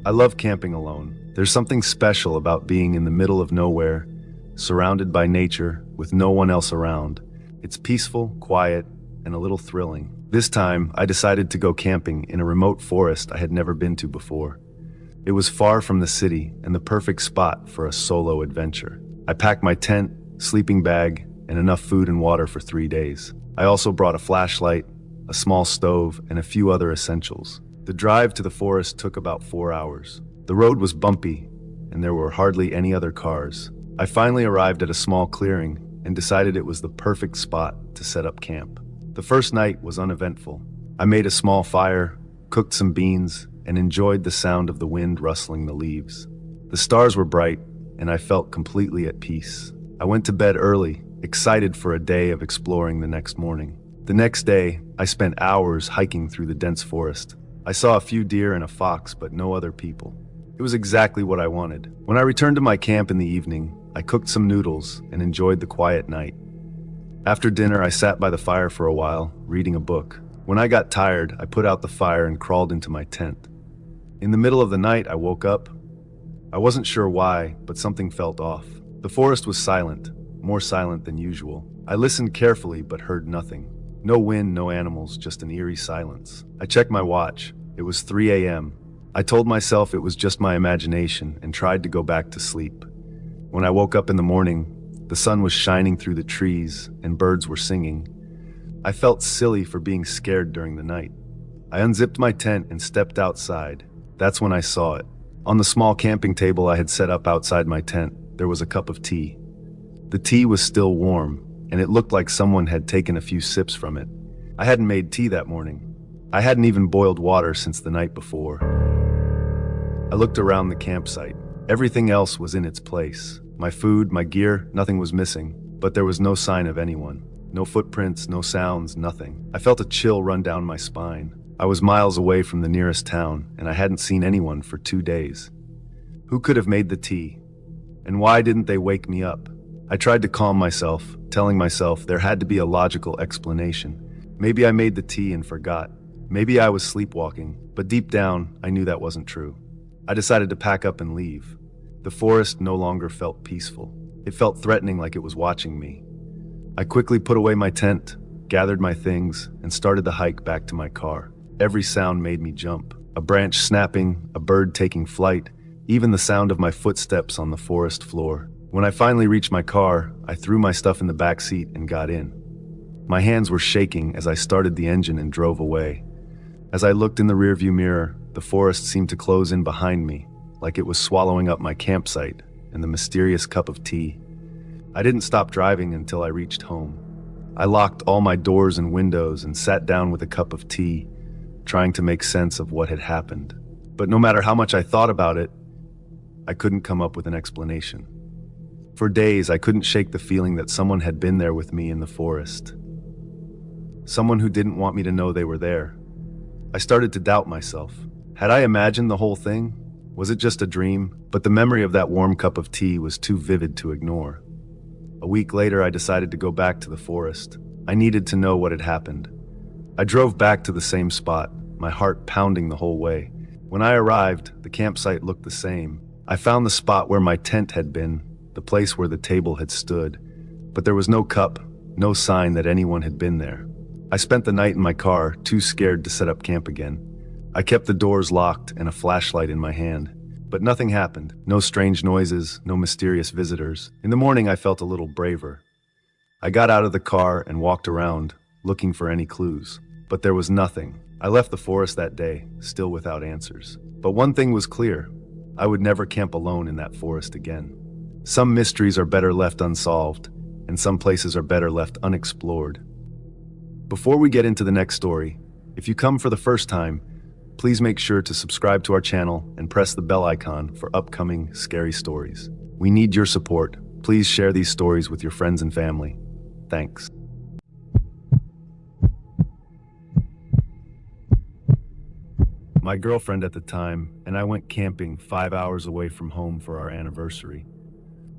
I love camping alone. There's something special about being in the middle of nowhere, surrounded by nature, with no one else around. It's peaceful, quiet, and a little thrilling. This time, I decided to go camping in a remote forest I had never been to before. It was far from the city and the perfect spot for a solo adventure. I packed my tent, sleeping bag, and enough food and water for 3 days. I also brought a flashlight, a small stove, and a few other essentials. The drive to the forest took about 4 hours. The road was bumpy, and there were hardly any other cars. I finally arrived at a small clearing and decided it was the perfect spot to set up camp. The first night was uneventful. I made a small fire, cooked some beans, and enjoyed the sound of the wind rustling the leaves. The stars were bright, and I felt completely at peace. I went to bed early, excited for a day of exploring the next morning. The next day, I spent hours hiking through the dense forest. I saw a few deer and a fox, but no other people. It was exactly what I wanted. When I returned to my camp in the evening, I cooked some noodles and enjoyed the quiet night. After dinner, I sat by the fire for a while, reading a book. When I got tired, I put out the fire and crawled into my tent. In the middle of the night, I woke up. I wasn't sure why, but something felt off. The forest was silent, more silent than usual. I listened carefully, but heard nothing. No wind, no animals, just an eerie silence. I checked my watch. It was 3 a.m. I told myself it was just my imagination and tried to go back to sleep. When I woke up in the morning, the sun was shining through the trees and birds were singing. I felt silly for being scared during the night. I unzipped my tent and stepped outside. That's when I saw it. On the small camping table I had set up outside my tent, there was a cup of tea. The tea was still warm, and it looked like someone had taken a few sips from it. I hadn't made tea that morning. I hadn't even boiled water since the night before. I looked around the campsite. Everything else was in its place. My food, my gear, nothing was missing, but there was no sign of anyone. No footprints, no sounds, nothing. I felt a chill run down my spine. I was miles away from the nearest town, and I hadn't seen anyone for 2 days. Who could have made the tea? And why didn't they wake me up? I tried to calm myself, telling myself there had to be a logical explanation. Maybe I made the tea and forgot. Maybe I was sleepwalking, but deep down, I knew that wasn't true. I decided to pack up and leave. The forest no longer felt peaceful. It felt threatening, like it was watching me. I quickly put away my tent, gathered my things, and started the hike back to my car. Every sound made me jump. A branch snapping, a bird taking flight, even the sound of my footsteps on the forest floor. When I finally reached my car, I threw my stuff in the back seat and got in. My hands were shaking as I started the engine and drove away. As I looked in the rearview mirror, the forest seemed to close in behind me, like it was swallowing up my campsite and the mysterious cup of tea. I didn't stop driving until I reached home. I locked all my doors and windows and sat down with a cup of tea, trying to make sense of what had happened. But no matter how much I thought about it, I couldn't come up with an explanation. For days, I couldn't shake the feeling that someone had been there with me in the forest. Someone who didn't want me to know they were there. I started to doubt myself. Had I imagined the whole thing? Was it just a dream? But the memory of that warm cup of tea was too vivid to ignore. A week later, I decided to go back to the forest. I needed to know what had happened. I drove back to the same spot, my heart pounding the whole way. When I arrived, the campsite looked the same. I found the spot where my tent had been, the place where the table had stood, but there was no cup, no sign that anyone had been there. I spent the night in my car, too scared to set up camp again. I kept the doors locked and a flashlight in my hand, but nothing happened. No strange noises, no mysterious visitors. In the morning, I felt a little braver. I got out of the car and walked around, looking for any clues, but there was nothing. I left the forest that day, still without answers. But one thing was clear: I would never camp alone in that forest again. Some mysteries are better left unsolved, and some places are better left unexplored. Before we get into the next story, if you come for the first time, please make sure to subscribe to our channel and press the bell icon for upcoming scary stories. We need your support. Please share these stories with your friends and family. Thanks. My girlfriend at the time and I went camping 5 hours away from home for our anniversary.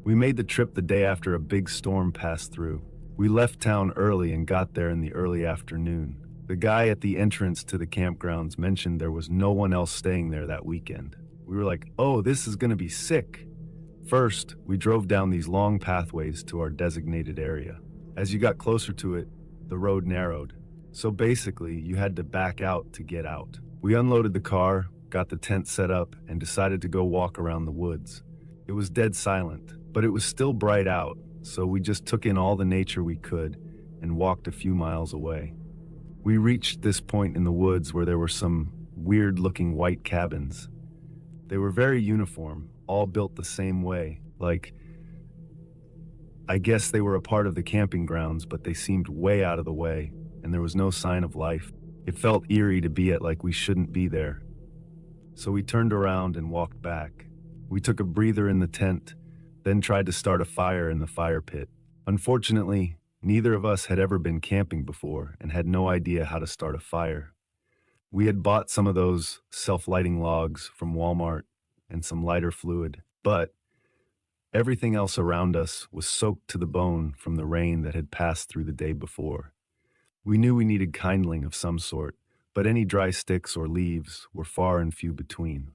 We made the trip the day after a big storm passed through. We left town early and got there in the early afternoon. The guy at the entrance to the campgrounds mentioned there was no one else staying there that weekend. We were like, oh, this is going to be sick. First, we drove down these long pathways to our designated area. As you got closer to it, the road narrowed. So basically, you had to back out to get out. We unloaded the car, got the tent set up, and decided to go walk around the woods. It was dead silent, but it was still bright out, so we just took in all the nature we could and walked a few miles away. We reached this point in the woods where there were some weird-looking white cabins. They were very uniform, all built the same way, like, I guess they were a part of the camping grounds, but they seemed way out of the way, and there was no sign of life. It felt eerie to be at like we shouldn't be there. So we turned around and walked back. We took a breather in the tent, then tried to start a fire in the fire pit. Unfortunately, neither of us had ever been camping before and had no idea how to start a fire. We had bought some of those self-lighting logs from Walmart and some lighter fluid, but everything else around us was soaked to the bone from the rain that had passed through the day before. We knew we needed kindling of some sort, but any dry sticks or leaves were far and few between.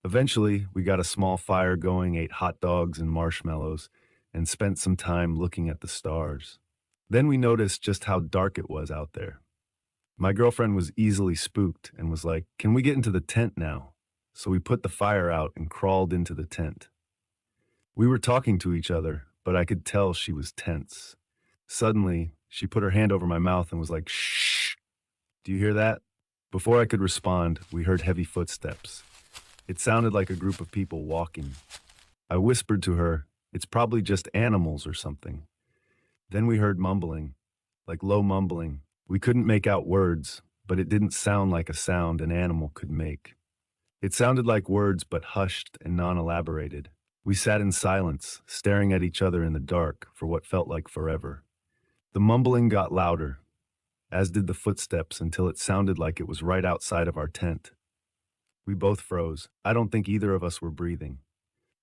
Eventually, we got a small fire going, ate hot dogs and marshmallows, and spent some time looking at the stars. Then we noticed just how dark it was out there. My girlfriend was easily spooked and was like, "Can we get into the tent now?" So we put the fire out and crawled into the tent. We were talking to each other, but I could tell she was tense. Suddenly, she put her hand over my mouth and was like, "Shh! Do you hear that?" Before I could respond, we heard heavy footsteps. It sounded like a group of people walking. I whispered to her, "It's probably just animals or something." Then we heard mumbling, like low mumbling. We couldn't make out words, but it didn't sound like a sound an animal could make. It sounded like words, but hushed and non-elaborated. We sat in silence, staring at each other in the dark for what felt like forever. The mumbling got louder, as did the footsteps, until it sounded like it was right outside of our tent. We both froze. I don't think either of us were breathing.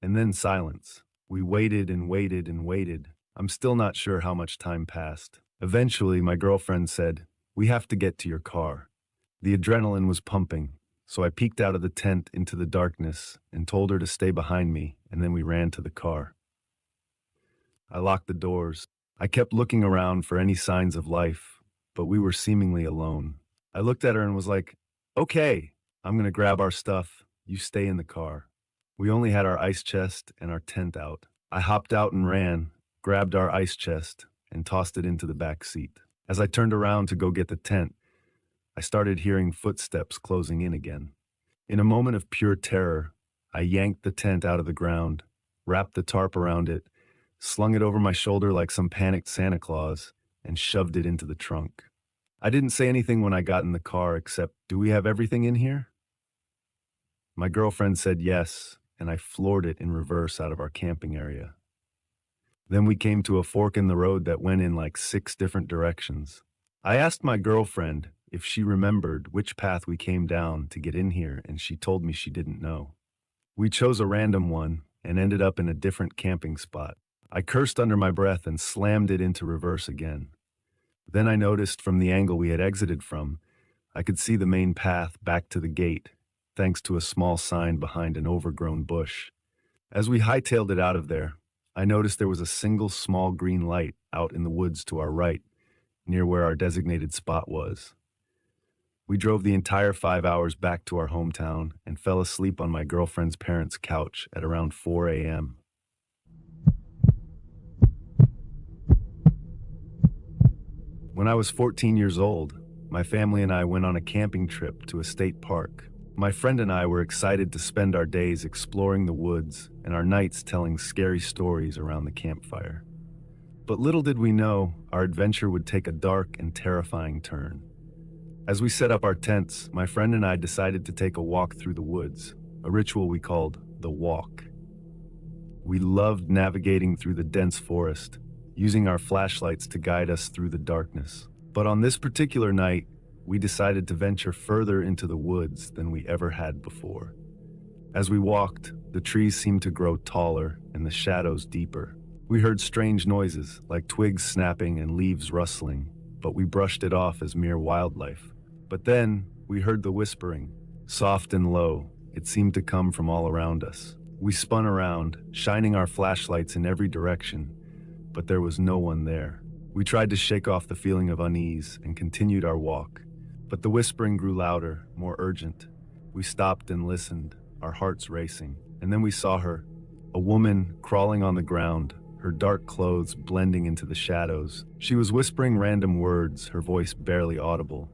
And then silence. We waited and waited and waited. I'm still not sure how much time passed. Eventually, my girlfriend said, "We have to get to your car." The adrenaline was pumping, so I peeked out of the tent into the darkness and told her to stay behind me, and then we ran to the car. I locked the doors. I kept looking around for any signs of life, but we were seemingly alone. I looked at her and was like, "Okay, I'm going to grab our stuff. You stay in the car." We only had our ice chest and our tent out. I hopped out and ran, grabbed our ice chest, and tossed it into the back seat. As I turned around to go get the tent, I started hearing footsteps closing in again. In a moment of pure terror, I yanked the tent out of the ground, wrapped the tarp around it, slung it over my shoulder like some panicked Santa Claus, and shoved it into the trunk. I didn't say anything when I got in the car except, "Do we have everything in here?" My girlfriend said yes, and I floored it in reverse out of our camping area. Then we came to a fork in the road that went in like 6 different directions. I asked my girlfriend if she remembered which path we came down to get in here, and she told me she didn't know. We chose a random one and ended up in a different camping spot. I cursed under my breath and slammed it into reverse again. Then I noticed from the angle we had exited from, I could see the main path back to the gate, thanks to a small sign behind an overgrown bush. As we hightailed it out of there, I noticed there was a single small green light out in the woods to our right, near where our designated spot was. We drove the entire 5 hours back to our hometown and fell asleep on my girlfriend's parents' couch at around 4 a.m. When I was 14 years old, my family and I went on a camping trip to a state park. My friend and I were excited to spend our days exploring the woods and our nights telling scary stories around the campfire. But little did we know, our adventure would take a dark and terrifying turn. As we set up our tents, my friend and I decided to take a walk through the woods, a ritual we called the walk. We loved navigating through the dense forest, using our flashlights to guide us through the darkness. But on this particular night, we decided to venture further into the woods than we ever had before. As we walked, the trees seemed to grow taller and the shadows deeper. We heard strange noises, like twigs snapping and leaves rustling, but we brushed it off as mere wildlife. But then, we heard the whispering, soft and low, It seemed to come from all around us. We spun around, shining our flashlights in every direction, but there was no one there. We tried to shake off the feeling of unease and continued our walk, but the whispering grew louder, more urgent. We stopped and listened, our hearts racing, and then we saw her, a woman crawling on the ground, her dark clothes blending into the shadows. She was whispering random words, her voice barely audible.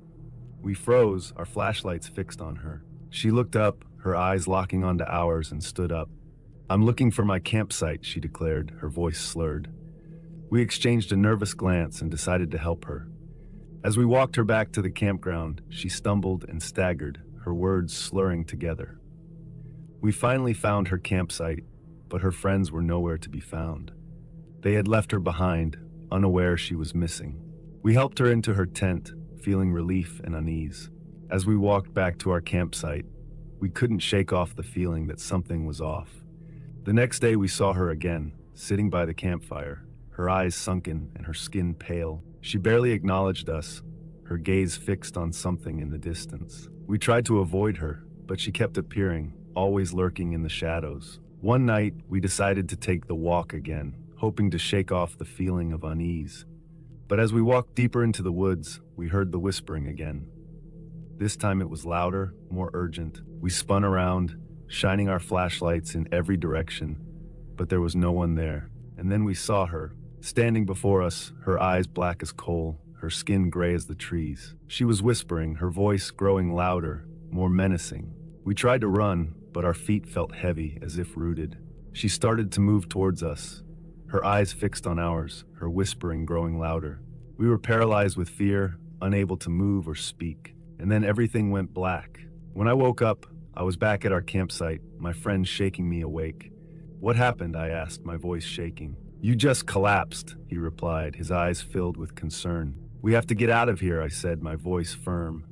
We froze, our flashlights fixed on her. She looked up, her eyes locking onto ours, and stood up. "I'm looking for my campsite," she declared, her voice slurred. We exchanged a nervous glance and decided to help her. As we walked her back to the campground, she stumbled and staggered, her words slurring together. We finally found her campsite, but her friends were nowhere to be found. They had left her behind, unaware she was missing. We helped her into her tent, feeling relief and unease. As we walked back to our campsite, we couldn't shake off the feeling that something was off. The next day we saw her again, sitting by the campfire, her eyes sunken and her skin pale. She barely acknowledged us, her gaze fixed on something in the distance. We tried to avoid her, but she kept appearing, always lurking in the shadows. One night, we decided to take the walk again, hoping to shake off the feeling of unease. But as we walked deeper into the woods, we heard the whispering again. This time it was louder, more urgent. We spun around, shining our flashlights in every direction, but there was no one there. And then we saw her, standing before us, her eyes black as coal, her skin gray as the trees. She was whispering, her voice growing louder, more menacing. We tried to run, but our feet felt heavy, as if rooted. She started to move towards us, her eyes fixed on ours, her whispering growing louder. We were paralyzed with fear, unable to move or speak. And then everything went black. When I woke up, I was back at our campsite, my friend shaking me awake. "What happened?" I asked, my voice shaking. "You just collapsed," he replied, his eyes filled with concern. "We have to get out of here," I said, my voice firm.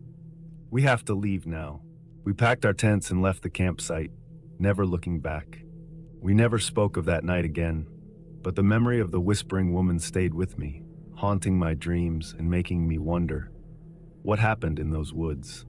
"We have to leave now." We packed our tents and left the campsite, never looking back. We never spoke of that night again, but the memory of the whispering woman stayed with me, haunting my dreams and making me wonder, what happened in those woods?